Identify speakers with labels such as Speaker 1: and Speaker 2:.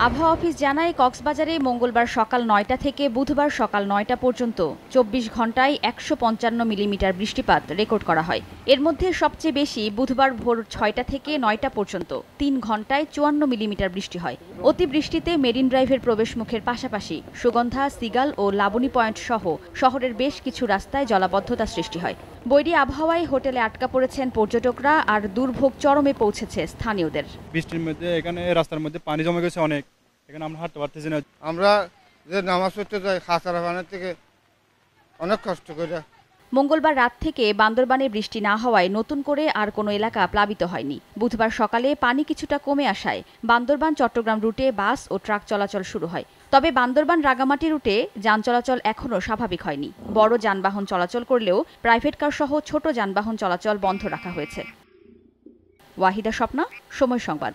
Speaker 1: আবহাওয়া অফিস জানায় কক্সবাজারে মঙ্গলবার সকাল ৯টা থেকে বুধবার সকাল ৯টা পর্যন্ত ২৪ ঘন্টায় ১৫৫ মিলিমিটার বৃষ্টিপাত রেকর্ড করা হয়। এর মধ্যে সবচেয়ে বেশি বুধবার ভোর ৬টা থেকে ৯টা পর্যন্ত ৩ ঘন্টায় ৫৪ মিলিমিটার বৃষ্টি হয়। অতিবৃষ্টিতে মেরিন ড্রাইভের প্রবেশমুখের পাশাপাশি সুগন্ধা, সিগাল ও লাবণী পয়েন্ট সহ শহরের বেশ কিছু রাস্তায় জলাবদ্ধতা সৃষ্টি হয়। বৈরী আবহাওয়ায় হোটেলে আটকা পড়েছেন পর্যটকরা, আর দুর্ভোগ চরমে পৌঁছেছে স্থানীয়দের।
Speaker 2: বৃষ্টির মধ্যে এখানে রাস্তার মধ্যে পানি জমে গেছে অনেক, এখানে আমরা হাঁটতে পারতেছি না।
Speaker 3: আমরা যে নামাজ পড়তে যাই খাসারা পানির থেকে অনেক কষ্ট করে।
Speaker 1: মঙ্গলবার রাত থেকে বান্দরবানে বৃষ্টি না হওয়ায় নতুন করে আর কোনো এলাকা প্লাবিত হয়নি। বুধবার সকালে পানি কিছুটা কমে আসায় বান্দরবান চট্টগ্রাম রুটে বাস ও ট্রাক চলাচল শুরু হয়। তবে বান্দরবান রাঙামাটি রুটে যান চলাচল এখনও স্বাভাবিক হয়নি। বড় যানবাহন চলাচল করলেও প্রাইভেট কার সহ ছোট যানবাহন চলাচল বন্ধ রাখা হয়েছে। ওয়াহিদা স্বপ্না, সময় সংবাদ।